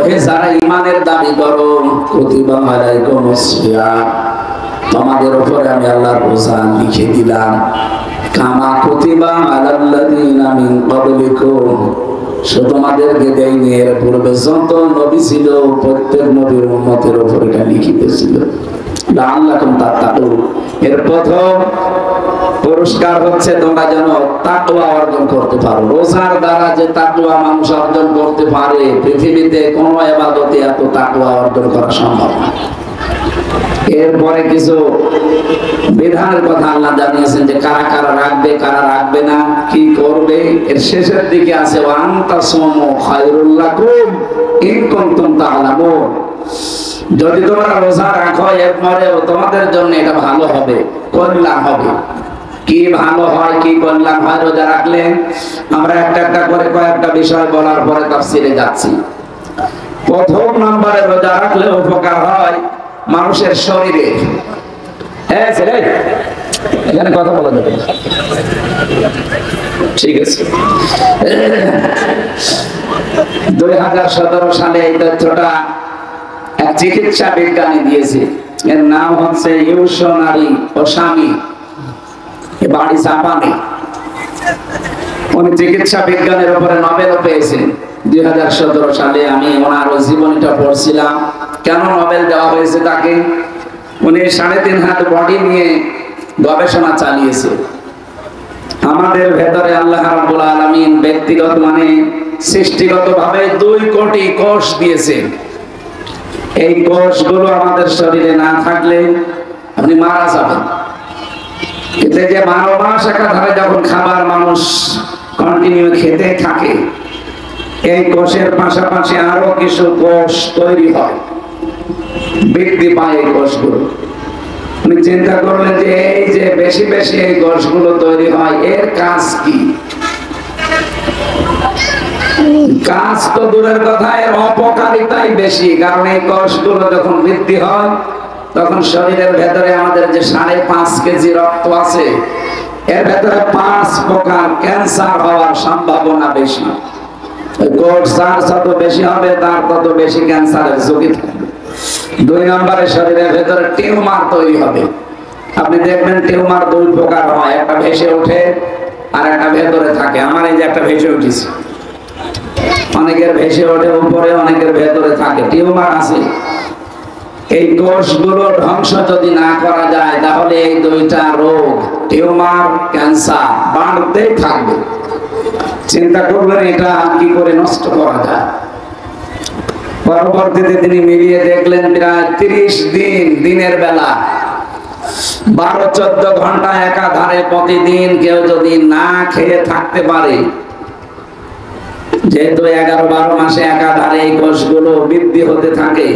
হে যারা ঈমানের দাবি করো, কুতিবা আলাইকুমুস সিয়াম, তোমাদের উপরে আমি আল্লাহর রোজা লিখে দিলাম, কামা কুতিবা আলাল্লাযিনা মিন ক্বাবলিকুম, তোমাদেরকে দেয়নি এর পূর্বে যত নবী ছিল প্রত্যেক নবীর উম্মতের উপর এটা লিখিত ছিল। লাআল্লাকুম তাত্তাকুন, এর প্রথম পুরস্কার হচ্ছে তোমরা যেন তাকওয়া অর্জন করতে পারো। রোজার দ্বারা যে তাকওয়া মানুষ অর্জন করতে পারে, পৃথিবীতে কোনো ইবাদতে এত তাকওয়া অর্জন করা সম্ভব না। এরপরে কিছু বিধানের কথা আল্লাহ জানিয়েছেন যে কারা কারা রাখবে, কারা রাখবে না, কি করবে। এর শেষের দিকে আছে ওয়া আনতাসুমু খায়রুল লাকুম ইন কুনতুম তা'লামুন, যদি তোমরা রোজা রাখো এরপরেও তোমাদের জন্য এটা ভালো হবে, কল্যাণ হবে। কি ভালো হয়, কি কল্যাণ হয় রোজা রাখলে, আমরা একটা একটা করে কয়েকটা বিষয় বলার পরে তাফসীরে যাচ্ছি। প্রথম নম্বরে রোজা রাখলে উপকার হয় মানুষের শরীরে। এখানে কথা বলা যাবে, ঠিক আছে। 2017 সালে এই তথ্যটা এক চিকিৎসা বিজ্ঞানী দিয়েছে। এর নাম হচ্ছে ইউশনারি ওসামি, বাড়ি জাপানে। উনি চিকিৎসা বিজ্ঞানের উপরে নোবেলও পেয়েছেন 2017 সালে। আমি ওনার জীবনীটা পড়ছিলাম। কেন নোবেল দেওয়া হয়েছে তাকে? উনি 3.5 হাত বডি নিয়ে গবেষণা চালিয়েছে। আমাদের ভেতরে আল্লাহ রাব্বুল আলামিন ব্যক্তিগত মানে সৃষ্টিগতভাবে 2 কোটি কোষ দিয়েছেন। এই কোষগুলো আমাদের শরীরে না থাকলে আপনি মারা যাবেন। এতে যে 12 মাস একাধারে যখন খাবার মানুষ কন্টিনিউ খেতে থাকে, এই কোষের পাশাপাশি আরো কিছু কোষ তৈরি হয়, বৃদ্ধি পায় এই কোষগুলো। আপনি চিন্তা করলেন যে এই যে বেশি বেশি এই কোষগুলো তৈরি হয়, এর কাজ কি? কাজ তো দূরের কথা, এর অপকারিতাই বেশি। কারণ এই কোষগুলো যখন বৃদ্ধি হয় তখন শরীরের ভেতরে আমাদের যে 5.5 কেজি রক্ত আছে, এর ভেতরে 5 প্রকার ক্যান্সার হওয়ার সম্ভাবনা বেশি। কোষ যত বেশি হবে তার তত বেশি ক্যান্সারের ঝুঁকি থাকবে। 2 নম্বরে শরীরের ভেতরে টিউমার তৈরি হবে। আপনি দেখবেন টিউমার 2 প্রকার হয়, একটা ভেসে ওঠে আর একটা ভেতরে থাকে। আমার এই যে একটা ভেসে উঠেছে, অনেকের ভেসে ওঠে উপরে, অনেকের ভেতরে থাকে। টিউমার আছে। এই কোষগুলো ধ্বংস যদি না করা যায় তাহলে এই 2টা রোগ, টিউমার, ক্যান্সার বাড়তেই থাকবে। চিন্তা করবেন এটা কি করে নষ্ট করা যায়। পরবর্তীতে তিনি মিলিয়ে দেখলেন প্রায় 30 দিন দিনের বেলা 12-14 ঘন্টা একাধারে প্রতিদিন কেউ যদি না খেয়ে থাকতে পারে, যেহেতু 11-12 মাসে একাধারে এই কোষগুলো বৃদ্ধি হতে থাকে,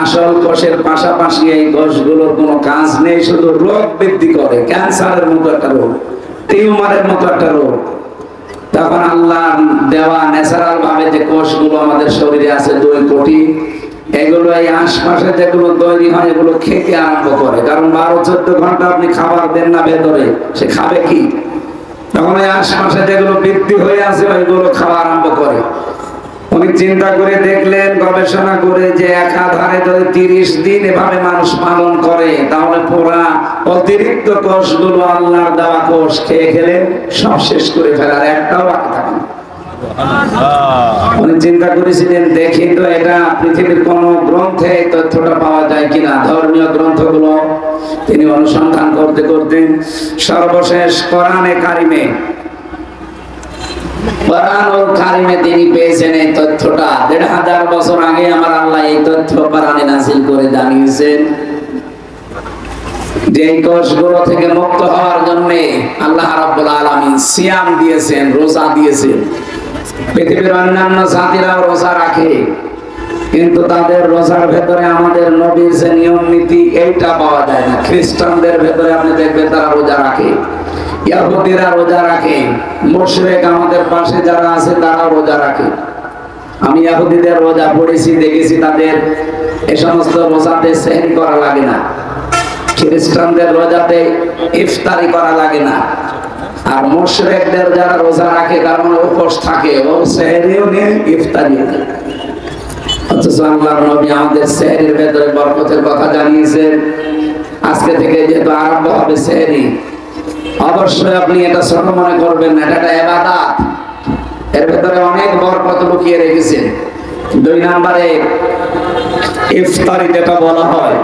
আসল কোষের পাশাপাশি এই কোষগুলোর কোনো কাজ নেই, শুধু রোগ বৃদ্ধি করে। ক্যান্সারের মতো একটা রোগ, টিউমারের মতো একটা রোগ। তখন আল্লাহ দেওয়া ন্যাচারাল ভাবে যে কোষগুলো আমাদের শরীরে আছে 2 কোটি, এগুলো এই আশপাশে যেগুলো তৈরি হয় এগুলো খেতে আরম্ভ করে। কারণ 12-14 ঘন্টা আপনি খাবার দেন না ভেতরে, সে খাবে কি? তখন এই আশপাশে যেগুলো বৃদ্ধি হয়ে আছে ওইগুলো খাওয়া আরম্ভ করে। উনি চিন্তা করে দেখলেন, গবেষণা করে, যে একাধারে যদি 30 দিন এভাবে মানুষ পালন করে তাহলে পুরা অতিরিক্ত কোষগুলো আল্লাহর দেওয়া কোষ খেয়ে খেলে সব শেষ করে ফেলার একটাও বাকি থাকে না। উনি চিন্তা করেছিলেন দেখি তো এটা পৃথিবীর কোন গ্রন্থে এই তথ্যটা পাওয়া যায় কিনা, ধর্মীয় গ্রন্থগুলো। তিনি অনুসন্ধান করতে করতে সর্বশেষ কোরআনে কারিমে তিনি পেয়েছেন এই তথ্যটা। 1500 বছর আগে আমার আল্লাহ এই তথ্য কোরআনে নাযিল করে জানিয়েছেন যে এই কোষগুলো থেকে মুক্ত হওয়ার জন্য আল্লাহ রাব্বুল আলামিন সিয়াম দিয়েছেন, রোজা দিয়েছেন। পৃথিবীর অন্যান্য জাতিরাও রোজা রাখে, কিন্তু তাদের রোজার ভেতরে আমাদের নবীর যে নিয়ম নীতি এইটা পাওয়া যায় না। খ্রিস্টানদের ভেতরে আপনি দেখবেন তারা রোজা রাখে, ইহুদিরা রোজা রাখে, মুশরিক আমাদের পাশে যারা আছে তারা রোজা রাখে। আমি ইহুদিদের রোজা পড়েছি, দেখেছি তাদের এই সমস্ত রোজাতে সেহরি করা লাগে না। খ্রিস্টানদের রোজাতে ইফতারি করা লাগে না। আর মুশরিকদের যারা রোজা রাখে কারণ উপোস থাকে, ও সেহরিও নেই, ইফতারিও নেই। অথচ আল্লাহর নবী আমাদের সেহরির ভেতরে বরকতের কথা জানিয়েছেন। আজকে থেকে যেহেতু আরম্ভ হবে সেহরি, অবশ্যই আপনি এটা ছোট মনে করবেন না, এটা একটা ইবাদত। এর ভেতরে অনেক বরকত লুকিয়ে রেখেছেন। 2 নম্বরে ইফতারি যেটা বলা হয়,